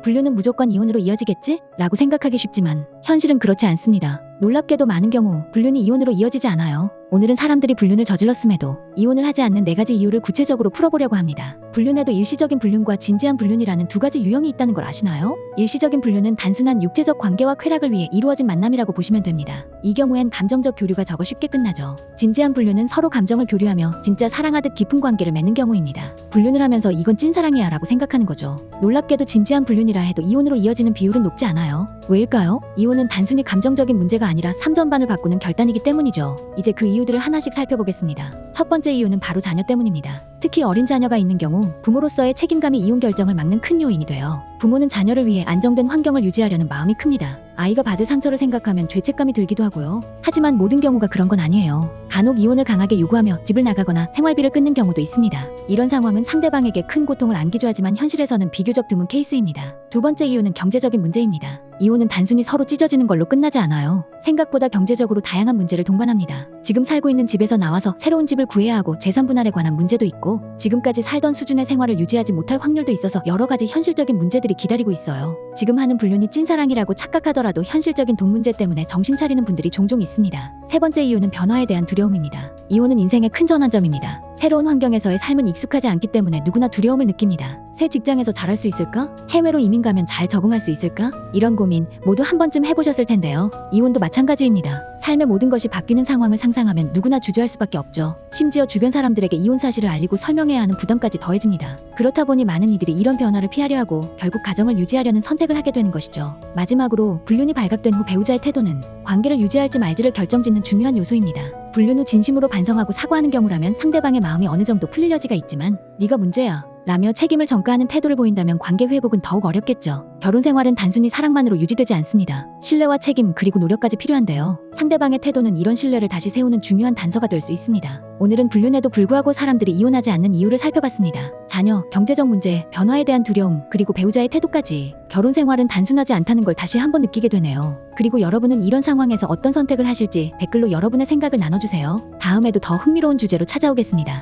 불륜은 무조건 이혼으로 이어지겠지? 라고 생각하기 쉽지만 현실은 그렇지 않습니다. 놀랍게도 많은 경우 불륜이 이혼으로 이어지지 않아요. 오늘은 사람들이 불륜을 저질렀음에도 이혼을 하지 않는 4가지 이유를 구체적으로 풀어보려고 합니다. 불륜에도 일시적인 불륜과 진지한 불륜이라는 2가지 유형이 있다는 걸 아시나요? 일시적인 불륜은 단순한 육체적 관계와 쾌락을 위해 이루어진 만남이라고 보시면 됩니다. 이 경우엔 감정적 교류가 적어 쉽게 끝나죠. 진지한 불륜은 서로 감정을 교류하며 진짜 사랑하듯 깊은 관계를 맺는 경우입니다. 불륜을 하면서 이건 찐사랑이야 라고 생각하는 거죠. 놀랍게도 진지한 불륜이라 해도 이혼으로 이어지는 비율은 높지 않아요. 왜일까요? 이혼은 단순히 감정적인 문제가 아니라 삼전반을 바꾸는 결단이기 때문이죠. 이제 그 이유들을 하나씩 살펴보겠습니다. 첫 번째 이유는 바로 자녀 때문입니다. 특히 어린 자녀가 있는 경우 부모로서의 책임감이 이혼 결정을 막는 큰 요인이 돼요. 부모는 자녀를 위해 안정된 환경을 유지하려는 마음이 큽니다. 아이가 받을 상처를 생각하면 죄책감이 들기도 하고요. 하지만 모든 경우가 그런 건 아니에요. 간혹 이혼을 강하게 요구하며 집을 나가거나 생활비를 끊는 경우도 있습니다. 이런 상황은 상대방에게 큰 고통을 안기도 하지만 현실에서는 비교적 드문 케이스입니다. 두 번째 이유는 경제적인 문제입니다. 이혼은 단순히 서로 찢어지는 걸로 끝나지 않아요. 생각보다 경제적으로 다양한 문제를 동반합니다. 지금 살고 있는 집에서 나와서 새로운 집을 구해야 하고 재산 분할에 관한 문제도 있고 지금까지 살던 수준의 생활을 유지하지 못할 확률도 있어서 여러 가지 현실적인 문제들이 기다리고 있어요. 지금 하는 불륜이 찐사랑이라고 착각하더라도 현실적인 돈 문제 때문에 정신 차리는 분들이 종종 있습니다. 세 번째 이유는 변화에 대한 두려움입니다. 이혼은 인생의 큰 전환점입니다. 새로운 환경에서의 삶은 익숙하지 않기 때문에 누구나 두려움을 느낍니다. 새 직장에서 잘할 수 있을까? 해외로 이민 가면 잘 적응할 수 있을까? 이런 고민 모두 한 번쯤 해보셨을 텐데요. 이혼도 마찬가지입니다. 삶의 모든 것이 바뀌는 상황을 상상하면 누구나 주저할 수밖에 없죠. 심지어 주변 사람들에게 이혼 사실을 알리고 설명해야 하는 부담까지 더해집니다. 그렇다 보니 많은 이들이 이런 변화를 피하려 하고 결국 가정을 유지하려는 선택을 하게 되는 것이죠. 마지막으로 불륜이 발각된 후 배우자의 태도는 관계를 유지할지 말지를 결정짓는 중요한 요소입니다. 불륜 후 진심으로 반성하고 사과하는 경우라면 상대방의 마음이 어느 정도 풀릴 여지가 있지만 네가 문제야 라며 책임을 전가하는 태도를 보인다면 관계 회복은 더욱 어렵겠죠. 결혼 생활은 단순히 사랑만으로 유지되지 않습니다. 신뢰와 책임 그리고 노력까지 필요한데요. 상대방의 태도는 이런 신뢰를 다시 세우는 중요한 단서가 될 수 있습니다. 오늘은 불륜에도 불구하고 사람들이 이혼하지 않는 이유를 살펴봤습니다. 자녀, 경제적 문제, 변화에 대한 두려움, 그리고 배우자의 태도까지 결혼 생활은 단순하지 않다는 걸 다시 한번 느끼게 되네요. 그리고 여러분은 이런 상황에서 어떤 선택을 하실지 댓글로 여러분의 생각을 나눠주세요. 다음에도 더 흥미로운 주제로 찾아오겠습니다.